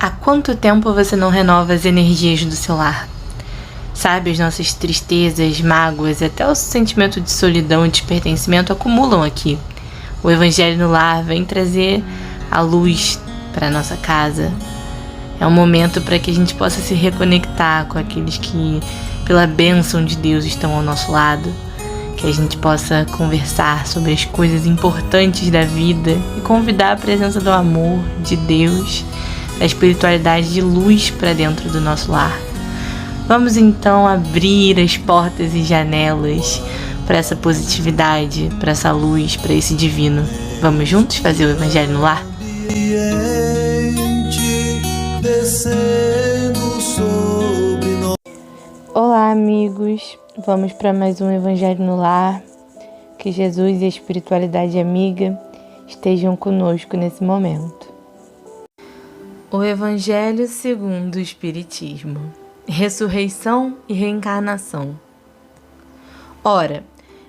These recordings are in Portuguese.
Há quanto tempo você não renova as energias do seu lar? Sabe, as nossas tristezas, mágoas e até o sentimento de solidão e despertencimento acumulam aqui. O Evangelho no Lar vem trazer a luz para a nossa casa. É um momento para que a gente possa se reconectar com aqueles que, pela bênção de Deus, estão ao nosso lado. Que a gente possa conversar sobre as coisas importantes da vida e convidar a presença do amor, de Deus, da espiritualidade de luz para dentro do nosso lar. Vamos então abrir as portas e janelas para essa positividade, para essa luz, para esse divino. Vamos juntos fazer o Evangelho no Lar? Olá, amigos. Vamos para mais um Evangelho no Lar. Que Jesus e a espiritualidade amiga estejam conosco nesse momento. O Evangelho segundo o Espiritismo. Ressurreição e reencarnação. Ora,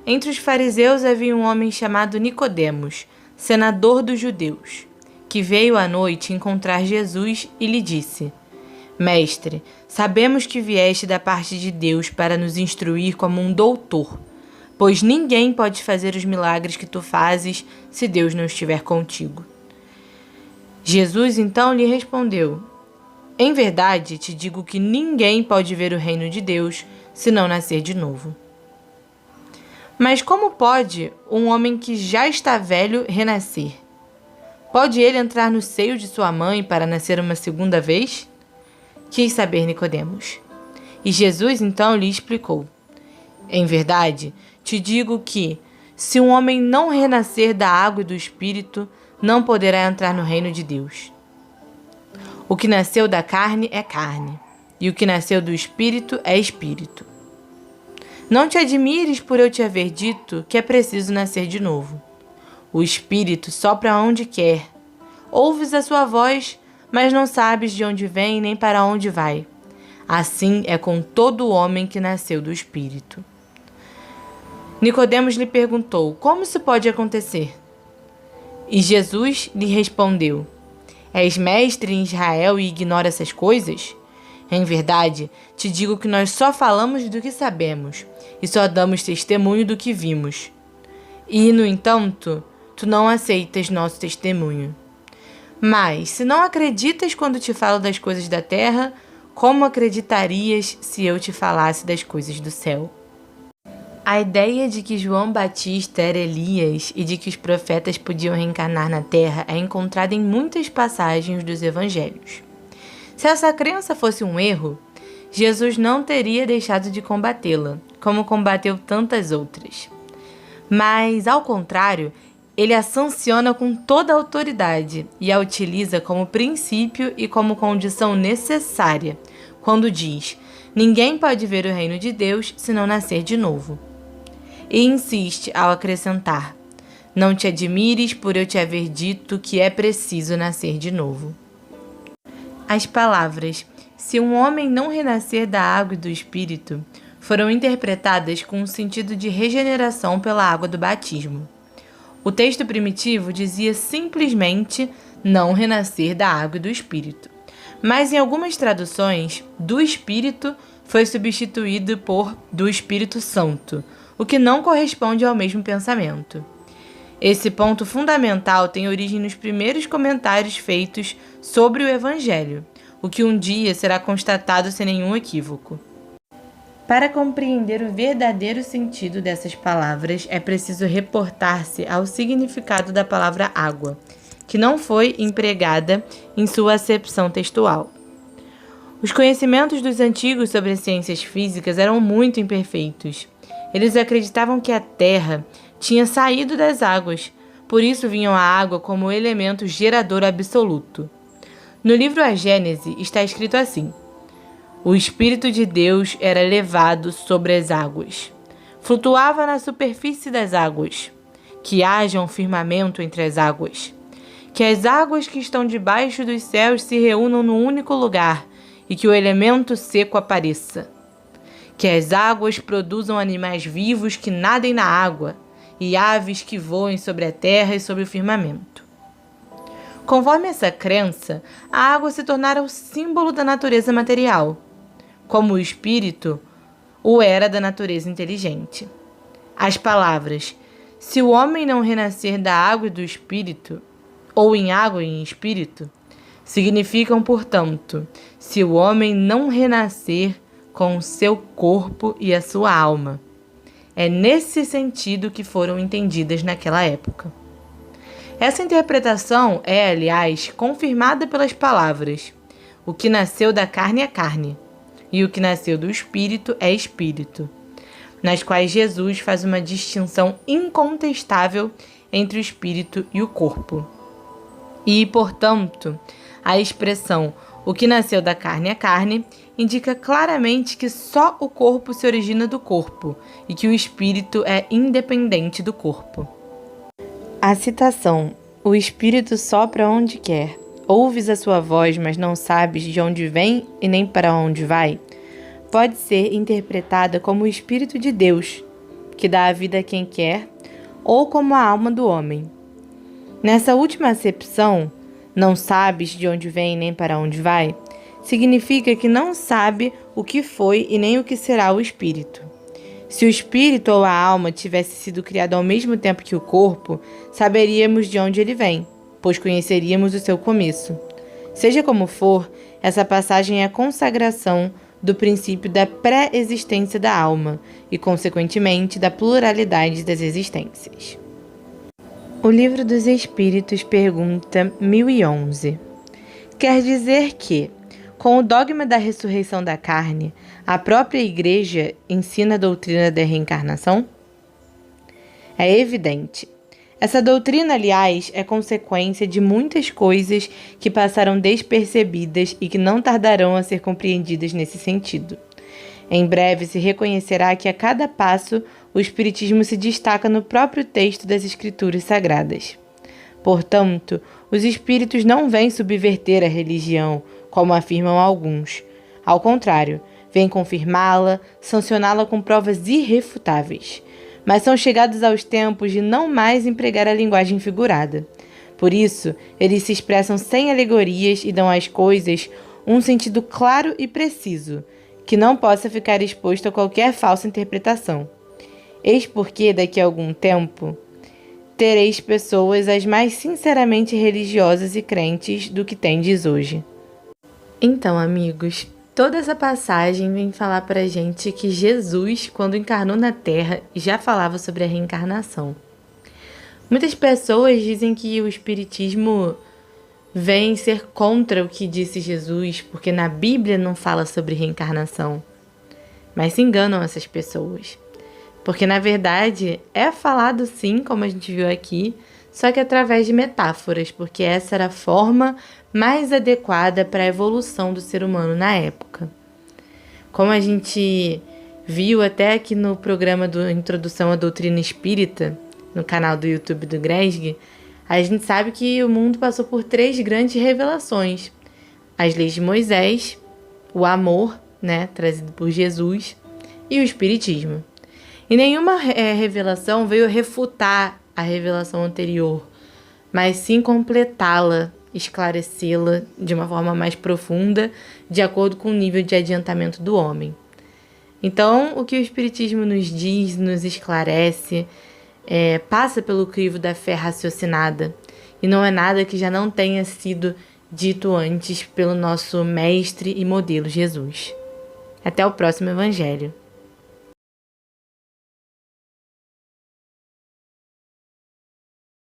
entre os fariseus havia um homem chamado Nicodemos, senador dos judeus, que veio à noite encontrar Jesus e lhe disse: Mestre, sabemos que vieste da parte de Deus para nos instruir como um doutor, pois ninguém pode fazer os milagres que tu fazes se Deus não estiver contigo. Jesus então lhe respondeu: Em verdade te digo que ninguém pode ver o reino de Deus se não nascer de novo. Mas como pode um homem que já está velho renascer? Pode ele entrar no seio de sua mãe para nascer uma segunda vez? Quis saber Nicodemos. E Jesus então lhe explicou: Em verdade te digo que, se um homem não renascer da água e do Espírito, não poderá entrar no reino de Deus. O que nasceu da carne é carne, e o que nasceu do Espírito é Espírito. Não te admires por eu te haver dito que é preciso nascer de novo. O Espírito sopra onde quer. Ouves a sua voz, mas não sabes de onde vem nem para onde vai. Assim é com todo homem que nasceu do Espírito. Nicodemos lhe perguntou: Como isso pode acontecer? E Jesus lhe respondeu: És mestre em Israel e ignora essas coisas? Em verdade, te digo que nós só falamos do que sabemos e só damos testemunho do que vimos. E, no entanto, tu não aceitas nosso testemunho. Mas, se não acreditas quando te falo das coisas da terra, como acreditarias se eu te falasse das coisas do céu? A ideia de que João Batista era Elias e de que os profetas podiam reencarnar na Terra é encontrada em muitas passagens dos Evangelhos. Se essa crença fosse um erro, Jesus não teria deixado de combatê-la, como combateu tantas outras. Mas, ao contrário, ele a sanciona com toda a autoridade e a utiliza como princípio e como condição necessária, quando diz: Ninguém pode ver o reino de Deus se não nascer de novo. E insiste ao acrescentar: Não te admires por eu te haver dito que é preciso nascer de novo. As palavras "se um homem não renascer da água e do Espírito" foram interpretadas com o sentido de regeneração pela água do batismo. O texto primitivo dizia simplesmente "não renascer da água e do Espírito", mas em algumas traduções, "do Espírito" foi substituído por "do Espírito Santo", o que não corresponde ao mesmo pensamento. Esse ponto fundamental tem origem nos primeiros comentários feitos sobre o Evangelho, o que um dia será constatado sem nenhum equívoco. Para compreender o verdadeiro sentido dessas palavras, é preciso reportar-se ao significado da palavra água, que não foi empregada em sua acepção textual. Os conhecimentos dos antigos sobre as ciências físicas eram muito imperfeitos. Eles acreditavam que a Terra tinha saído das águas, por isso vinham a água como elemento gerador absoluto. No livro A Gênese está escrito assim: O Espírito de Deus era levado sobre as águas. Flutuava na superfície das águas. Que haja um firmamento entre as águas. Que as águas que estão debaixo dos céus se reúnam num único lugar e que o elemento seco apareça. Que as águas produzam animais vivos que nadem na água e aves que voem sobre a terra e sobre o firmamento. Conforme essa crença, a água se tornara o símbolo da natureza material, como o espírito o era da natureza inteligente. As palavras "se o homem não renascer da água e do espírito", ou em água e em espírito, significam, portanto, se o homem não renascer com o seu corpo e a sua alma. É nesse sentido que foram entendidas naquela época. Essa interpretação é, aliás, confirmada pelas palavras: o que nasceu da carne é carne, e o que nasceu do espírito é espírito, nas quais Jesus faz uma distinção incontestável entre o espírito e o corpo. E, portanto, a expressão "o que nasceu da carne é carne" indica claramente que só o corpo se origina do corpo e que o espírito é independente do corpo. A citação "o espírito sopra onde quer, ouves a sua voz, mas não sabes de onde vem e nem para onde vai", pode ser interpretada como o Espírito de Deus, que dá a vida a quem quer, ou como a alma do homem. Nessa última acepção, "não sabes de onde vem nem para onde vai", significa que não sabe o que foi e nem o que será o espírito. Se o espírito ou a alma tivesse sido criado ao mesmo tempo que o corpo, saberíamos de onde ele vem, pois conheceríamos o seu começo. Seja como for, essa passagem é a consagração do princípio da pré-existência da alma e, consequentemente, da pluralidade das existências. O Livro dos Espíritos pergunta 1011. Quer dizer que, com o dogma da ressurreição da carne, a própria Igreja ensina a doutrina da reencarnação? É evidente. Essa doutrina, aliás, é consequência de muitas coisas que passaram despercebidas e que não tardarão a ser compreendidas nesse sentido. Em breve se reconhecerá que a cada passo o Espiritismo se destaca no próprio texto das Escrituras Sagradas. Portanto, os espíritos não vêm subverter a religião, como afirmam alguns. Ao contrário, vêm confirmá-la, sancioná-la com provas irrefutáveis. Mas são chegados aos tempos de não mais empregar a linguagem figurada. Por isso, eles se expressam sem alegorias e dão às coisas um sentido claro e preciso, que não possa ficar exposto a qualquer falsa interpretação. Eis porque, daqui a algum tempo, tereis pessoas as mais sinceramente religiosas e crentes do que tendes hoje. Então, amigos, toda essa passagem vem falar pra gente que Jesus, quando encarnou na Terra, já falava sobre a reencarnação. Muitas pessoas dizem que o Espiritismo vem ser contra o que disse Jesus, porque na Bíblia não fala sobre reencarnação. Mas se enganam essas pessoas. Porque, na verdade, é falado sim, como a gente viu aqui, só que através de metáforas, porque essa era a forma mais adequada para a evolução do ser humano na época. Como a gente viu até aqui no programa do Introdução à Doutrina Espírita, no canal do YouTube do Greg, a gente sabe que o mundo passou por 3 grandes revelações. As leis de Moisés, o amor, trazido por Jesus, e o Espiritismo. E nenhuma revelação veio refutar a revelação anterior, mas sim completá-la, esclarecê-la de uma forma mais profunda, de acordo com o nível de adiantamento do homem. Então, o que o Espiritismo nos diz, nos esclarece, passa pelo crivo da fé raciocinada, e não é nada que já não tenha sido dito antes pelo nosso mestre e modelo Jesus. Até o próximo Evangelho.